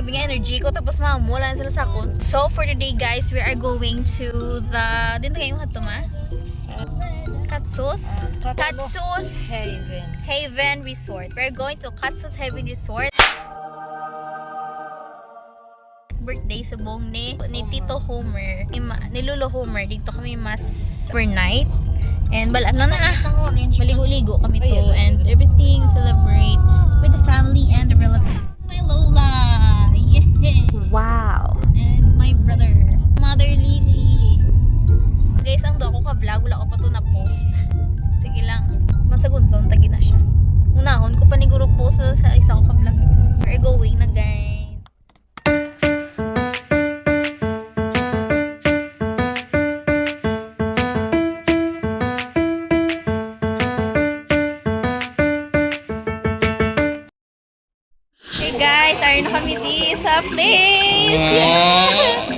Grabe nga energy ko. Tapos mamula na sila sa akon. So for today guys, we are going to the... Dito kayo hato ma? Katsus Haven Resort. We're going to Katsus Haven Resort. Birthday sa buong ni Tito Homer, ni Lolo Homer. Dito kami mas overnight. And balaan lang na maligo-ligo kami to. And everything celebrate with the family and the relatives. My Lola! Yeah! Wow! And my brother, Mother Lily. Guys, ang do ako ka-vlog. Wala ko pa to na-post. Sige lang. Masagunson, tagi na siya. Unahon ko pa ni Guru post sa isa ko ka-vlog. We're going na guys. Hey guys, are na kami di sa place. Yeah.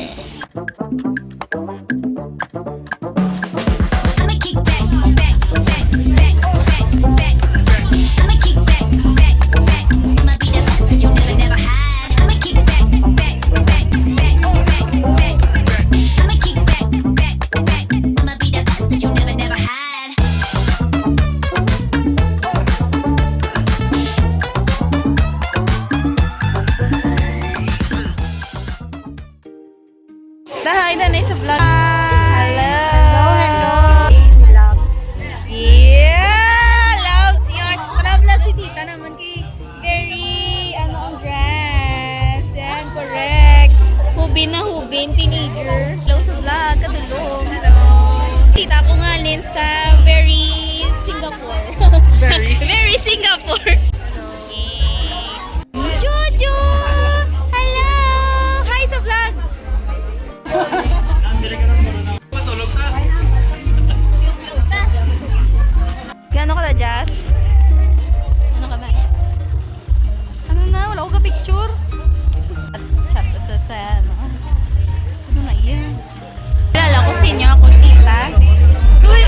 Hi, nanay sa vlog. Hello. Loves. Yeah, loves your trabla si tita naman kay very ang dress. Yan, correct. Hubin na hubin, teenager. Hello sa vlog, kadulong. Hello. Tita ko nga din sa very Singapore. Very Singapore. Jojo! Hello! Hi sa vlog! Gano'n ka na, Jazz? Ano ka na? Ano na? Wala ko ka-picture. Chat ko sa ano. Ano na yan? Kilala ko sa inyo, akong tita. Uy!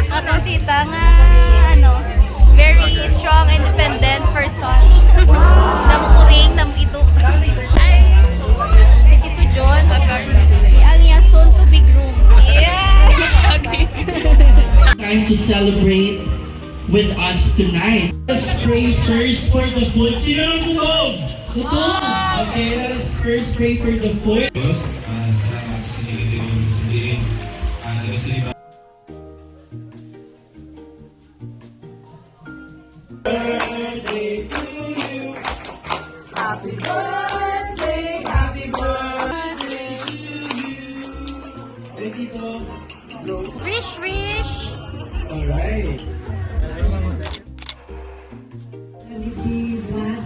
Akong tita nga, ano, very strong, independent person. Damo ko ring, damo ito. Ay! Si Tito John. Ang iya soon to be groom. Yeah! Okay. Time to celebrate with us tonight. Let's pray first for the food. Sino ang bubog? Okay, let us first pray for the food. Salamat sa sinilin din yung sabihin. Nagsalita. Birthday to you. Happy birthday, happy birthday to you. Hey, Tito. Wish, wish! Alright. Nag-vlog.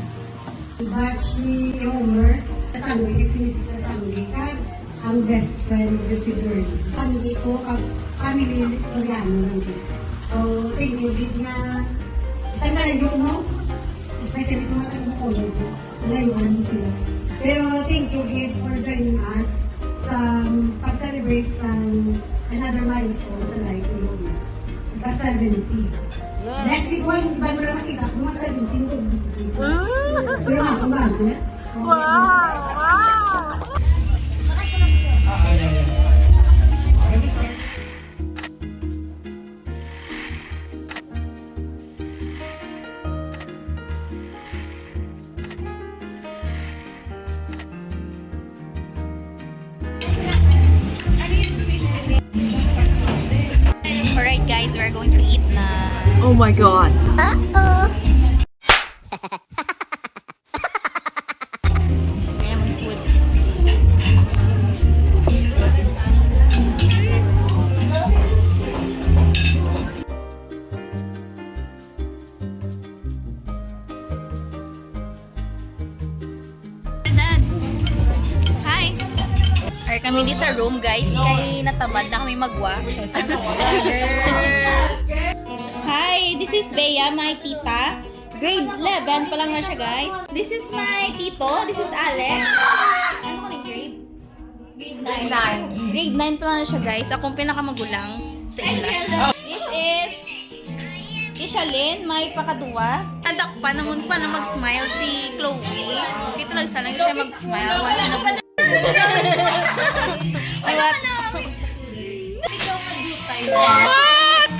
Batch ni Homer. Kasalulikat si Mrs. Kasalulikat. Ang best friend ko si Girl. Family ko, family Koreano lang din. So, thank you, Gid na isang nalayo mo. Especially sa mga taga-Bacolod ko. Nalayuan sila. Pero thank you, Gid, for joining us sa pag-celebrate sa another milestone sa life ni Homer. Basta 70. Next week, bago na makita ko, mga 17 ko. Pero bago na. Alright guys, we're going to eat na. Oh my God! Uh-oh! Kaya mag food. Dad! Hi! Or kami di sa room guys, kay natamad na kami magwa. Hi, this is Bea, my tita. Grade 11 pa lang na siya guys. This is my tito, this is Alex. Ano ka rin grade? Grade 9. Grade 9 pa lang na siya guys. Akong pinakamagulang sa ila. This is Ishalin, may pakaduwa. Nadakpa naman pa na mag-smile si Chloe. Dito lang sana siya mag-smile. Wala na po. What?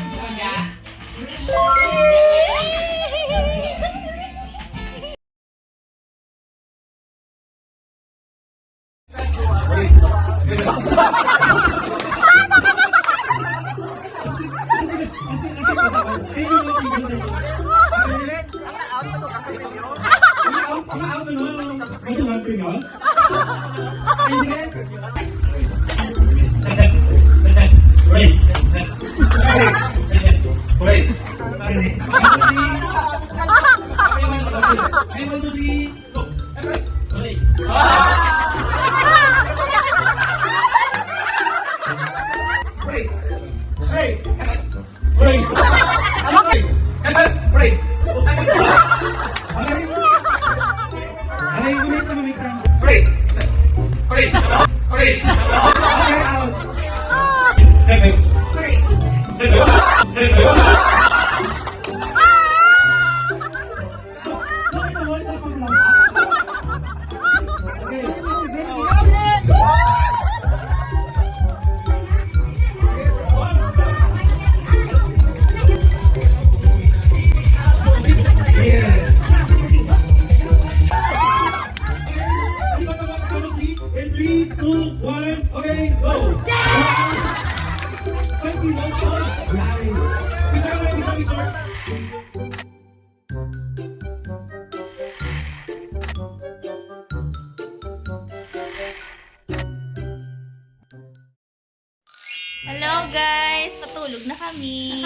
Hello guys! Patulog na kami.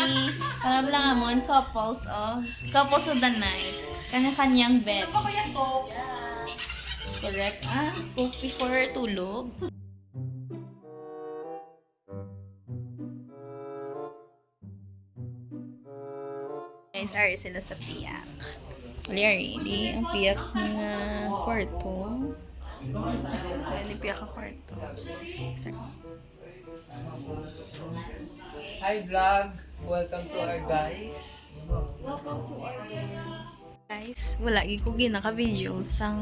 Alam lang amon, couples of the night. Kanya-kanyang bed. Correct. Cook before tulog. Guys, are sila sa piyak. Wali ready. Ang piyak na kwarto. Wali piyak ang kwarto. Hi vlog! Welcome to our guys. Guys, wala ko ginaka-video sang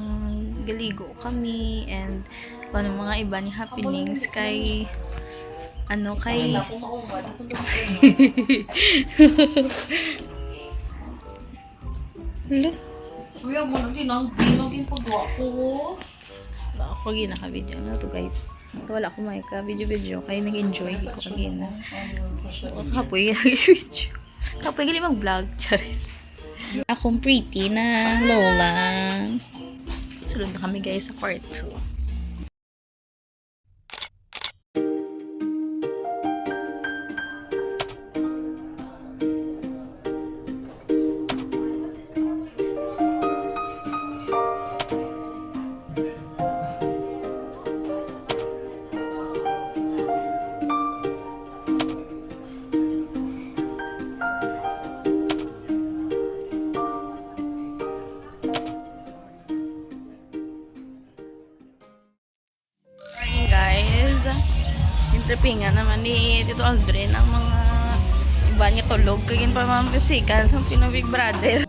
galigo kami and kung ano mga iba ni happenings kay kay Hala, Kuya mo nang dinang pagwa ko. wala ako ginaka-video na to guys. Pero wala ko may ka-video kaya nag-enjoy ko kagina. Kapoy nag-video. Kapoy gali mag-vlog, charis. Akong pretty na lola. Sulod na kami guys sa part 2. Tripingan naman ni Tito Aldrin ang mga iba niya tulog kagin pa mga physical sa Pino Big Brother.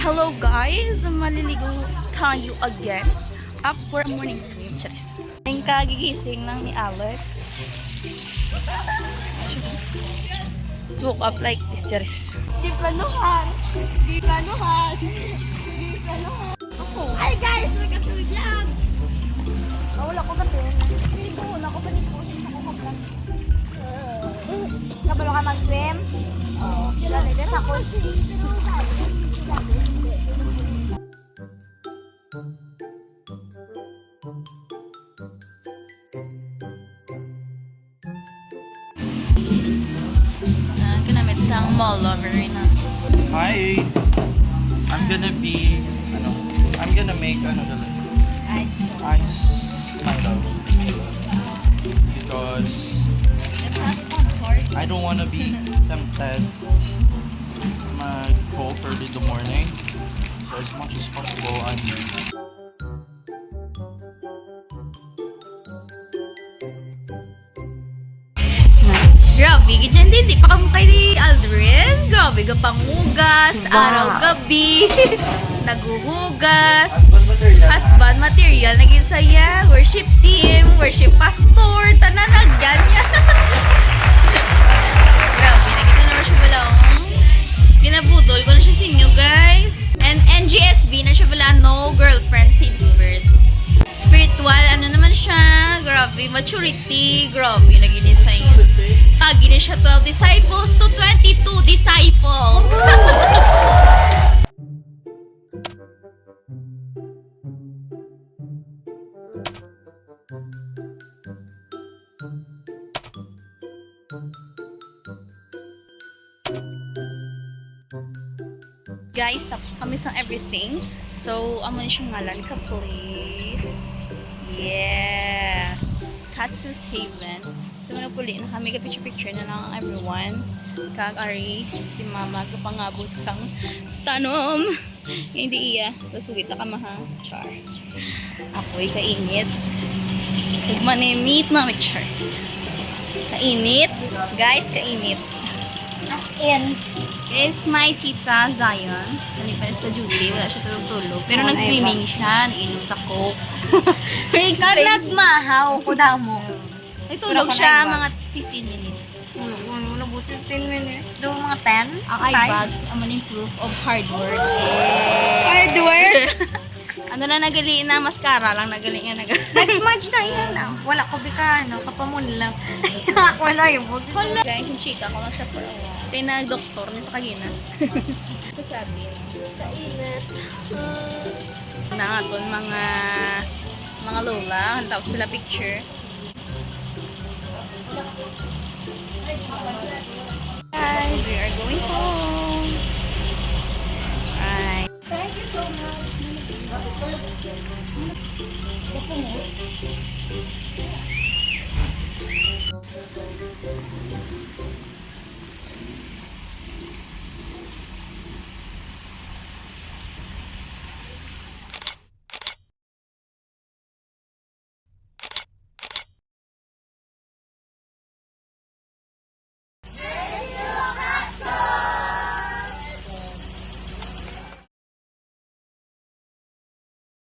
Hello guys! Maliligo tayo again. Up for a morning swim. Charis. Ang kagigising lang ni Alex. Woke up like this. Charis. Di planuhan. Di planuhan. Di planuhan. Hi guys! Nagkatuloy vlog! Wala ko gatin. Wala ko panikos. Ako ka vlog. Kabalo ka mag-swim? Oo. Lalagay sa ako. Ginamit sa mall lover na. Hi! I'm gonna make Ice. ice Milo. Because It's not sponsored. I don't wanna be tempted mag-coke early in the morning. So as much as possible, Grabe, ganyan din. Di pa kamo kay ni Aldrin. Grabe, pangugas, araw-gabi. Naguhugas. Husband material. Naging saya. Worship team. Worship pastor. Tananagyan niya. Grabe, nakita naman siya pala. Ginabudol ko na siya sa inyo, guys. And NGSB na siya pala. No girlfriend since birth. Spiritual, ano naman siya. Grabe, maturity. Grabe, naging sa inyo. Tagi na siya 12 disciples to 22 disciples. Guys, tapos kami sa everything. So, amo ni siyang ngalan ka, please. Yeah. Katsus Haven. So, puli na kami ka-picture-picture na lang everyone. Kag-ari, si mama, kapangabot sang tanom. Hindi iya. Kasugit na ka maha. Char. Ako'y kainit. Magmanimit na may chars. Kainit. Guys, kainit. As in, is my tita Zion. Nalipan sa duty. Wala siya tulog-tulog. Pero nag-swimming siya. Nag-inom sa coke. May explain. Nagmahaw ko daw mo. Nagtulog siya mga 15 minutes. Wala po 15 minutes. Do mga 10? Ang eye bag, ang maning proof of hard work. Hard work? Ano na nagali na, mascara lang nagali nga nagali. Nag-smudge na ilan lang. Wala ko bika, kapamunlaw. Wala yung bukit. Hala! Kaya yung chika ko lang siya for a while. Kaya na-doktor niya sa kagina. Sasabi, kainat. Na nga to, mga lola, tapos sila picture. Guys, we are going home.